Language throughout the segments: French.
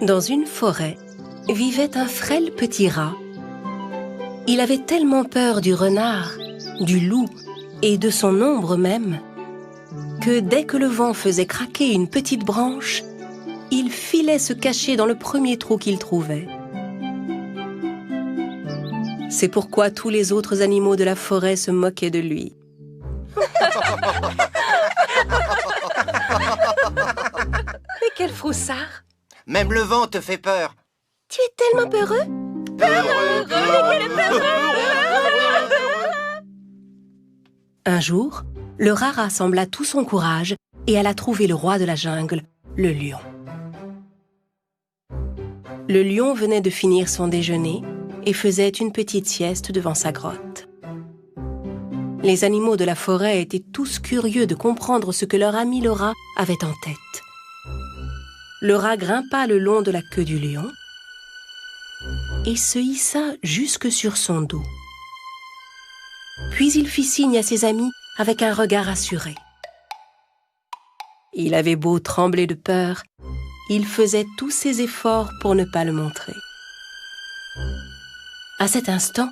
Dans une forêt, vivait un frêle petit rat. Il avait tellement peur du renard, du loup et de son ombre même, que dès que le vent faisait craquer une petite branche, il filait se cacher dans le premier trou qu'il trouvait. C'est pourquoi tous les autres animaux de la forêt se moquaient de lui. Mais quel froussard! Même le vent te fait peur. Tu es tellement peureux! Un jour, le rat rassembla tout son courage et alla trouver le roi de la jungle, le lion. Le lion venait de finir son déjeuner et faisait une petite sieste devant sa grotte. Les animaux de la forêt étaient tous curieux de comprendre ce que leur ami le rat avait en tête. Le rat grimpa le long de la queue du lion et se hissa jusque sur son dos. Puis il fit signe à ses amis avec un regard assuré. Il avait beau trembler de peur, il faisait tous ses efforts pour ne pas le montrer. À cet instant,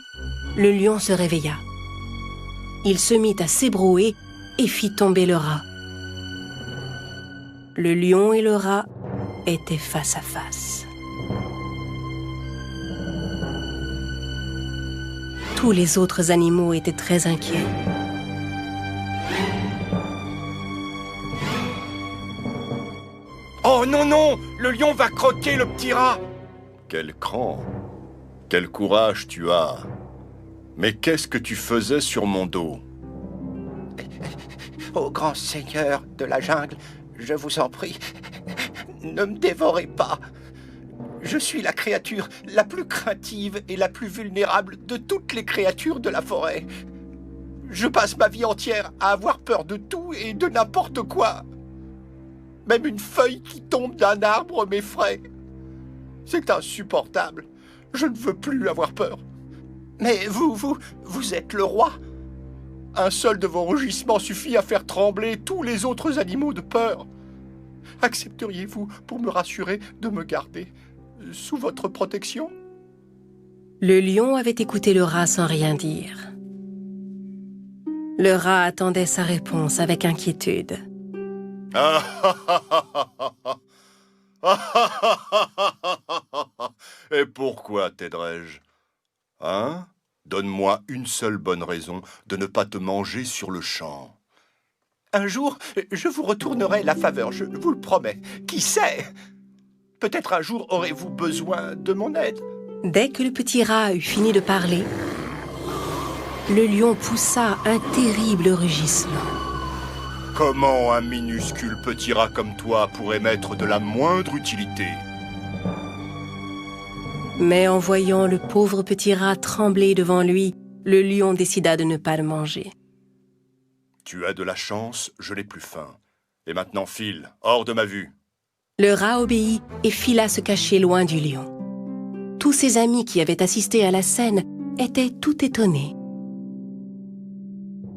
le lion se réveilla. Il se mit à s'ébrouer et fit tomber le rat. Le lion et le rat étaient face à face. Tous les autres animaux étaient très inquiets. Oh non, non! Le lion va croquer le petit rat! Quel cran! Quel courage tu as! Mais qu'est-ce que tu faisais sur mon dos? Ô grand seigneur de la jungle, je vous en prie, ne me dévorez pas. Je suis la créature la plus craintive et la plus vulnérable de toutes les créatures de la forêt. Je passe ma vie entière à avoir peur de tout et de n'importe quoi. Même une feuille qui tombe d'un arbre m'effraie. C'est insupportable. Je ne veux plus avoir peur. Mais vous êtes le roi. Un seul de vos rugissements suffit à faire trembler tous les autres animaux de peur. Accepteriez-vous, pour me rassurer, de me garder sous votre protection? Le lion avait écouté le rat sans rien dire. Le rat attendait sa réponse avec inquiétude. Et pourquoi t'aiderais-je? Hein? Donne-moi une seule bonne raison de ne pas te manger sur le champ. Un jour, je vous retournerai la faveur, je vous le promets. Qui sait? Peut-être un jour aurez-vous besoin de mon aide. Dès que le petit rat eut fini de parler, le lion poussa un terrible rugissement. Comment un minuscule petit rat comme toi pourrait m'être de la moindre utilité? Mais en voyant le pauvre petit rat trembler devant lui, le lion décida de ne pas le manger. Tu as de la chance, je n'ai plus faim. Et maintenant file, hors de ma vue. Le rat obéit et fila se cacher loin du lion. Tous ses amis qui avaient assisté à la scène étaient tout étonnés.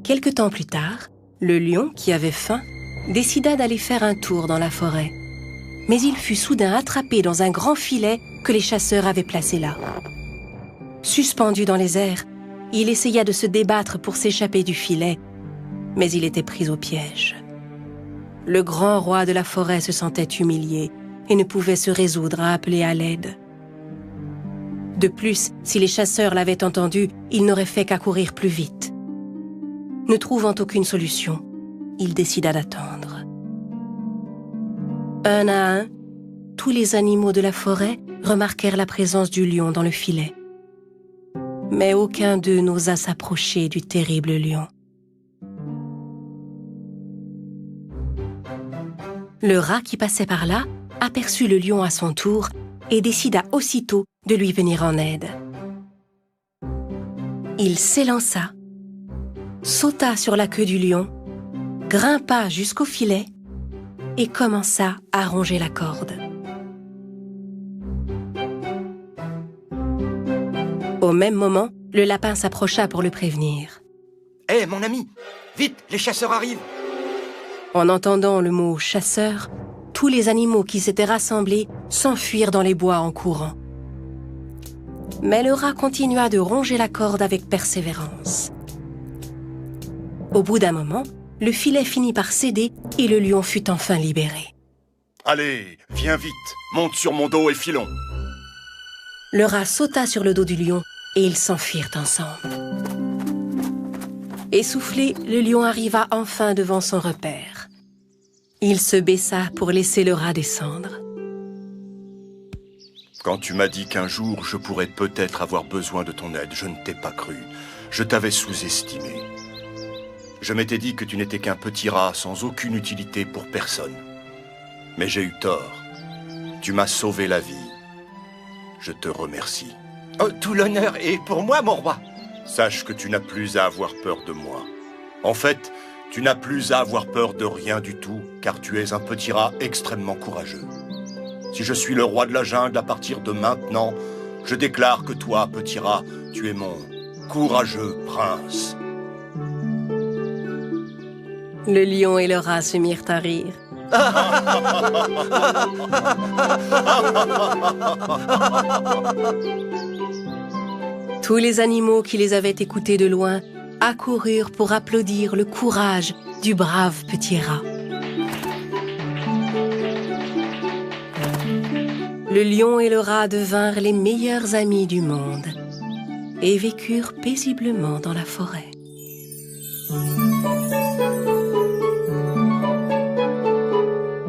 Quelque temps plus tard, le lion, qui avait faim, décida d'aller faire un tour dans la forêt. Mais il fut soudain attrapé dans un grand filet que les chasseurs avaient placé là. Suspendu dans les airs, il essaya de se débattre pour s'échapper du filet, mais il était pris au piège. Le grand roi de la forêt se sentait humilié et ne pouvait se résoudre à appeler à l'aide. De plus, si les chasseurs l'avaient entendu, il n'aurait fait qu'accourir plus vite. Ne trouvant aucune solution, il décida d'attendre. Un à un, tous les animaux de la forêt remarquèrent la présence du lion dans le filet. Mais aucun d'eux n'osa s'approcher du terrible lion. Le rat qui passait par là aperçut le lion à son tour et décida aussitôt de lui venir en aide. Il s'élança, sauta sur la queue du lion, grimpa jusqu'au filet et commença à ronger la corde. Au même moment, le lapin s'approcha pour le prévenir. « Hé, mon ami, vite, les chasseurs arrivent !» En entendant le mot « chasseur », tous les animaux qui s'étaient rassemblés s'enfuirent dans les bois en courant. Mais le rat continua de ronger la corde avec persévérance. Au bout d'un moment, le filet finit par céder et le lion fut enfin libéré. Allez, viens vite, monte sur mon dos et filons. Le rat sauta sur le dos du lion et ils s'enfuirent ensemble. Essoufflé, le lion arriva enfin devant son repère. Il se baissa pour laisser le rat descendre. Quand tu m'as dit qu'un jour je pourrais peut-être avoir besoin de ton aide, je ne t'ai pas cru. Je t'avais sous-estimé. Je m'étais dit que tu n'étais qu'un petit rat sans aucune utilité pour personne. Mais j'ai eu tort. Tu m'as sauvé la vie. Je te remercie. Oh, tout l'honneur est pour moi, mon roi. Sache que tu n'as plus à avoir peur de moi. En fait, tu n'as plus à avoir peur de rien du tout, car tu es un petit rat extrêmement courageux. Si je suis le roi de la jungle à partir de maintenant, je déclare que toi, petit rat, tu es mon courageux prince. Le lion et le rat se mirent à rire. Tous les animaux qui les avaient écoutés de loin accoururent pour applaudir le courage du brave petit rat. Le lion et le rat devinrent les meilleurs amis du monde et vécurent paisiblement dans la forêt.